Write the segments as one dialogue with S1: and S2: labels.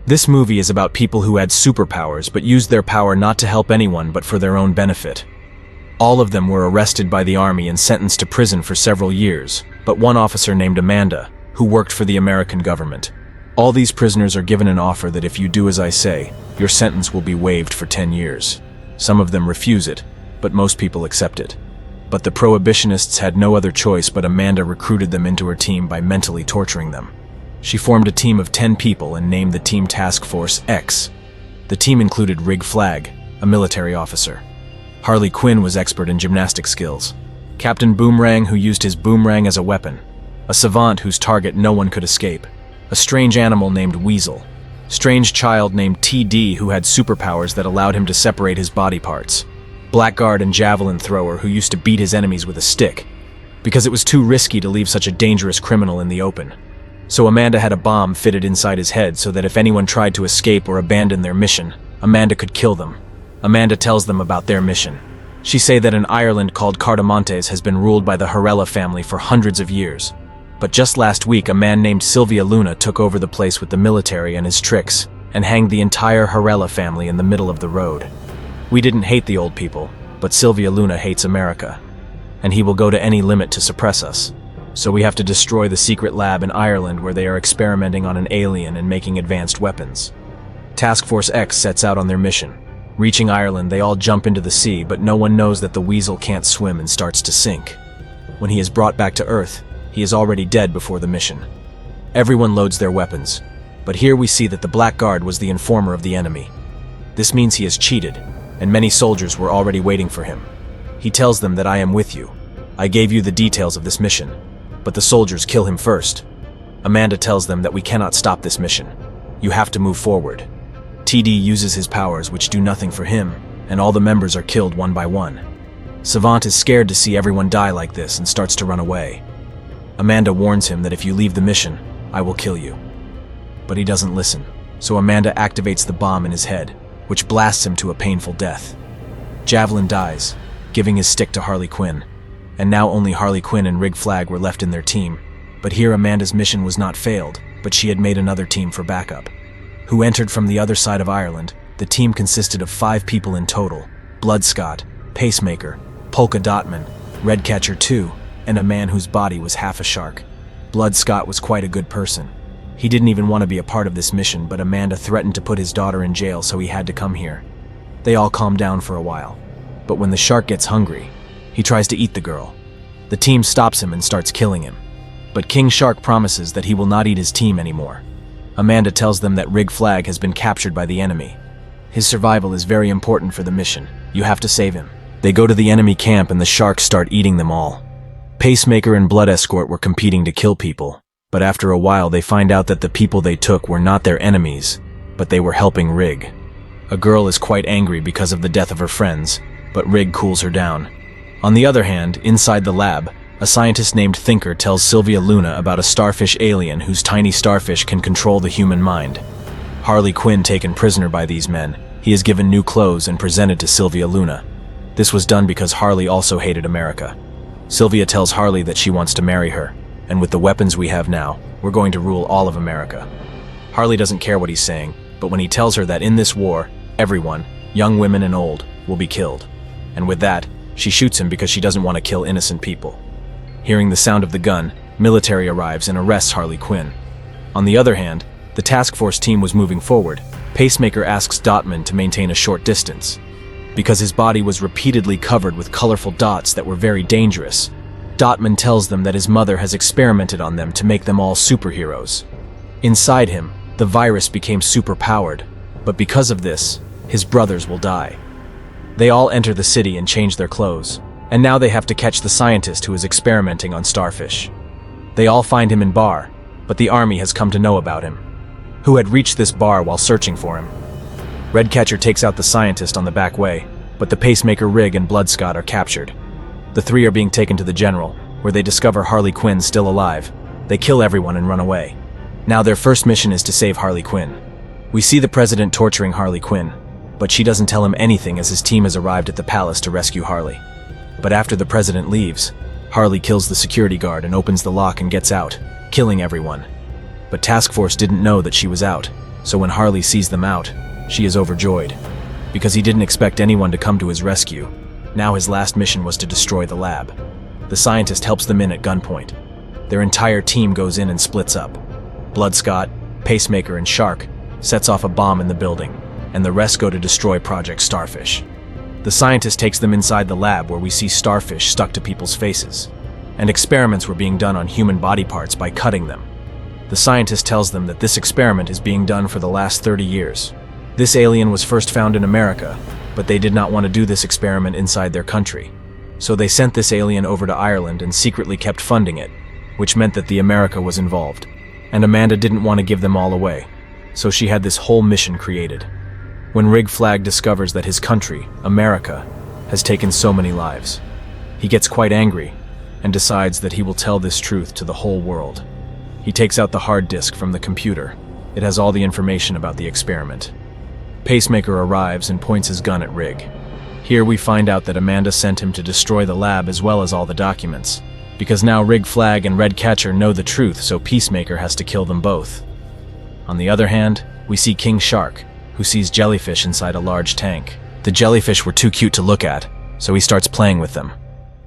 S1: This movie is about people who had superpowers but used their power not to help anyone but for their own benefit. All of them were arrested by the army and sentenced to prison for several years, but one officer named Amanda, who worked for the American government. All these prisoners are given an offer that if you do as I say, your sentence will be waived for 10 years. Some of them refuse it, but most people accept it. But the prohibitionists had no other choice, but Amanda recruited them into her team by mentally torturing them. She formed a team of 10 people and named the team Task Force X. The team included Rig Flag, a military officer. Harley Quinn was expert in gymnastic skills. Captain Boomerang, who used his boomerang as a weapon. A savant whose target no one could escape. A strange animal named Weasel. Strange child named TD, who had superpowers that allowed him to separate his body parts. Blackguard and javelin thrower who used to beat his enemies with a stick, because it was too risky to leave such a dangerous criminal in the open. So Amanda had a bomb fitted inside his head so that if anyone tried to escape or abandon their mission, Amanda could kill them. Amanda tells them about their mission. She say that an Ireland called Corto Maltese has been ruled by the Harley family for hundreds of years. But just last week, a man named Sylvia Luna took over the place with the military and his tricks, and hanged the entire Harley family in the middle of the road. We didn't hate the old people, but Sylvia Luna hates America, and he will go to any limit to suppress us. So we have to destroy the secret lab in Ireland where they are experimenting on an alien and making advanced weapons. Task Force X sets out on their mission. Reaching Ireland, they all jump into the sea, but no one knows that the Weasel can't swim and starts to sink. When he is brought back to Earth, he is already dead before the mission. Everyone loads their weapons, but here we see that the Blackguard was the informer of the enemy. This means he has cheated, and many soldiers were already waiting for him. He tells them that I am with you. I gave you the details of this mission, but the soldiers kill him first. Amanda tells them that we cannot stop this mission. You have to move forward. TD uses his powers, which do nothing for him, and all the members are killed one by one. Savant is scared to see everyone die like this and starts to run away. Amanda warns him that if you leave the mission, I will kill you. But he doesn't listen, so Amanda activates the bomb in his head, which blasts him to a painful death. Javelin dies, giving his stick to Harley Quinn, and now only Harley Quinn and Rig Flag were left in their team. But here Amanda's mission was not failed, but she had made another team for backup. Who entered from the other side of Ireland. The team consisted of 5 people in total: Bloodspot, Peacemaker, Polka-Dot Man, Redcatcher 2, and a man whose body was half a shark. Bloodspot was quite a good person. He didn't even want to be a part of this mission, but Amanda threatened to put his daughter in jail, so he had to come here. They all calm down for a while, but when the shark gets hungry, he tries to eat the girl. The team stops him and starts killing him, but King Shark promises that he will not eat his team anymore. Amanda tells them that Rig Flag has been captured by the enemy. His survival is very important for the mission. You have to save him. They go to the enemy camp and the sharks start eating them all. Pacemaker and Blood Escort were competing to kill people, but after a while they find out that the people they took were not their enemies, but they were helping Rig. A girl is quite angry because of the death of her friends, but Rig cools her down. On the other hand, inside the lab, a scientist named Thinker tells Sylvia Luna about a starfish alien whose tiny starfish can control the human mind. Harley Quinn taken prisoner by these men. He is given new clothes and presented to Sylvia Luna. This was done because Harley also hated America. Sylvia tells Harley that she wants to marry her, and with the weapons we have now, we're going to rule all of America. Harley doesn't care what he's saying, but when he tells her that in this war, everyone, young women and old, will be killed. And with that, she shoots him because she doesn't want to kill innocent people. Hearing the sound of the gun, military arrives and arrests Harley Quinn. On the other hand, the task force team was moving forward. Pacemaker asks Dotman to maintain a short distance, because his body was repeatedly covered with colorful dots that were very dangerous. Dotman tells them that his mother has experimented on them to make them all superheroes. Inside him, the virus became superpowered, but because of this, his brothers will die. They all enter the city and change their clothes, and now they have to catch the scientist who is experimenting on Starfish. They all find him in bar, but the army has come to know about him, who had reached this bar while searching for him. Redcatcher takes out the scientist on the back way, but the Pacemaker, Rig, and Bloodspot are captured. The 3 are being taken to the general, where they discover Harley Quinn still alive. They kill everyone and run away. Now their first mission is to save Harley Quinn. We see the president torturing Harley Quinn, but she doesn't tell him anything as his team has arrived at the palace to rescue Harley. But after the president leaves, Harley kills the security guard and opens the lock and gets out, killing everyone. But Task Force didn't know that she was out. So when Harley sees them out, she is overjoyed, because he didn't expect anyone to come to his rescue. Now his last mission was to destroy the lab. The scientist helps them in at gunpoint. Their entire team goes in and splits up. Bloodspot, Peacemaker, and Shark sets off a bomb in the building, and the rest go to destroy Project Starfish. The scientist takes them inside the lab where we see starfish stuck to people's faces, and experiments were being done on human body parts by cutting them. The scientist tells them that this experiment is being done for the last 30 years. This alien was first found in America, but they did not want to do this experiment inside their country. So they sent this alien over to Ireland and secretly kept funding it, which meant that the America was involved. And Amanda didn't want to give them all away, so she had this whole mission created. When Rig Flag discovers that his country, America, has taken so many lives, he gets quite angry and decides that he will tell this truth to the whole world. He takes out the hard disk from the computer. It has all the information about the experiment. Peacemaker arrives and points his gun at Rig. Here we find out that Amanda sent him to destroy the lab as well as all the documents, because now Rig Flag and Redcatcher know the truth, so Peacemaker has to kill them both. On the other hand, we see King Shark, who sees jellyfish inside a large tank. The jellyfish were too cute to look at, so he starts playing with them.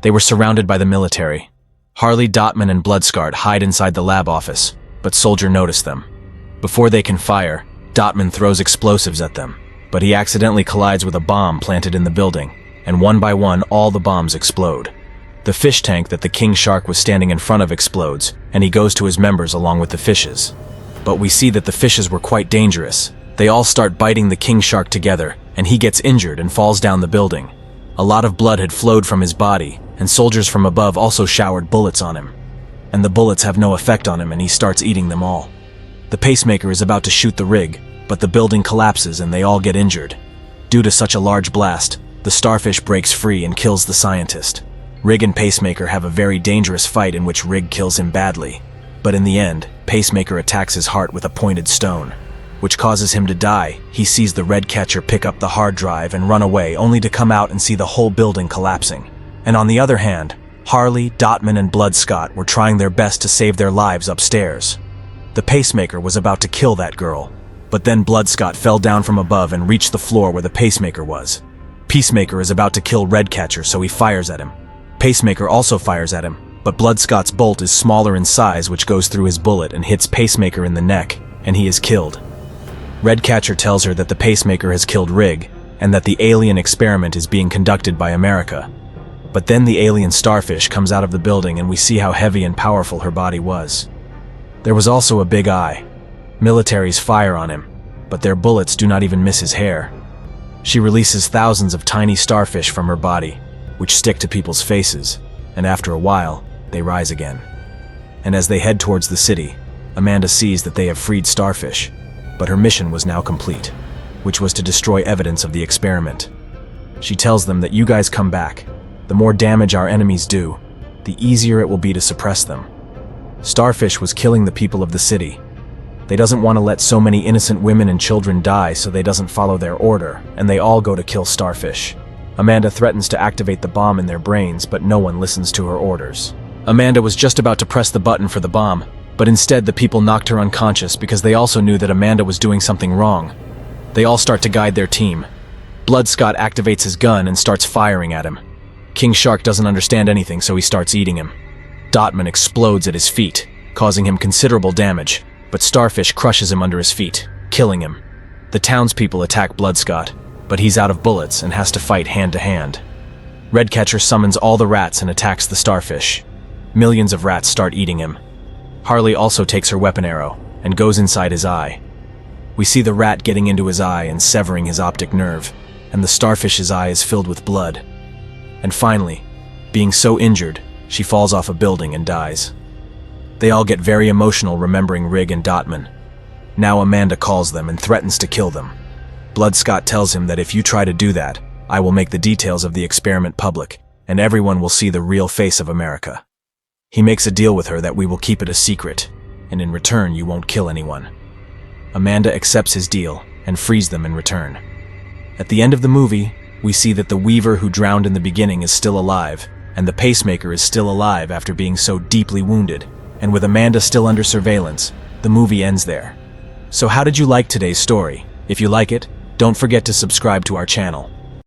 S1: They were surrounded by the military. Harley, Man, and Bloodspot hide inside the lab office, but Soldier noticed them. Before they can fire, Man throws explosives at them, but he accidentally collides with a bomb planted in the building, and one by one all the bombs explode. The fish tank that the King Shark was standing in front of explodes, and he goes to his members along with the fishes. But we see that the fishes were quite dangerous. They all start biting the King Shark together, and he gets injured and falls down the building. A lot of blood had flowed from his body, and soldiers from above also showered bullets on him. And the bullets have no effect on him, and he starts eating them all. The Peacemaker is about to shoot the rig, but the building collapses and they all get injured. Due to such a large blast, the starfish breaks free and kills the scientist. Rig and Peacemaker have a very dangerous fight in which Rig kills him badly. But in the end, Peacemaker attacks his heart with a pointed stone, which causes him to die. He sees the Redcatcher pick up the hard drive and run away, only to come out and see the whole building collapsing. And on the other hand, Harley, Man, and Bloodspot were trying their best to save their lives upstairs. The Peacemaker was about to kill that girl, but then Bloodspot fell down from above and reached the floor where the Peacemaker was. Peacemaker is about to kill Redcatcher, so he fires at him. Peacemaker also fires at him, but Bloodspot's bolt is smaller in size, which goes through his bullet and hits Peacemaker in the neck, and he is killed. Redcatcher tells her that the Peacemaker has killed Rig, and that the alien experiment is being conducted by America. But then the alien starfish comes out of the building and we see how heavy and powerful her body was. There was also a big eye. Militaries fire on him, but their bullets do not even miss his hair. She releases thousands of tiny starfish from her body, which stick to people's faces, and after a while, they rise again. And as they head towards the city, Amanda sees that they have freed Starfish, but her mission was now complete, which was to destroy evidence of the experiment. She tells them that you guys come back. The more damage our enemies do, the easier it will be to suppress them. Starfish was killing the people of the city. They doesn't want to let so many innocent women and children die, so they doesn't follow their order, and they all go to kill Starfish. Amanda threatens to activate the bomb in their brains, but no one listens to her orders. Amanda was just about to press the button for the bomb, but instead the people knocked her unconscious because they also knew that Amanda was doing something wrong. They all start to guide their team. Bloodspot activates his gun and starts firing at him. King Shark doesn't understand anything, so he starts eating him. Man explodes at his feet, causing him considerable damage, but Starfish crushes him under his feet, killing him. The townspeople attack Bloodspot, but he's out of bullets and has to fight hand to hand. Redcatcher summons all the rats and attacks the Starfish. Millions of rats start eating him. Harley also takes her weapon arrow and goes inside his eye. We see the rat getting into his eye and severing his optic nerve, and the Starfish's eye is filled with blood. And finally, being so injured, she falls off a building and dies. They all get very emotional remembering Rig and Man. Now Amanda calls them and threatens to kill them. Bloodspot tells him that if you try to do that, I will make the details of the experiment public, and everyone will see the real face of America. He makes a deal with her that we will keep it a secret, and in return you won't kill anyone. Amanda accepts his deal and frees them in return. At the end of the movie, we see that the Weaver who drowned in the beginning is still alive, and the Peacemaker is still alive after being so deeply wounded, and with Amanda still under surveillance, the movie ends there. So how did you like today's story? If you like it, don't forget to subscribe to our channel.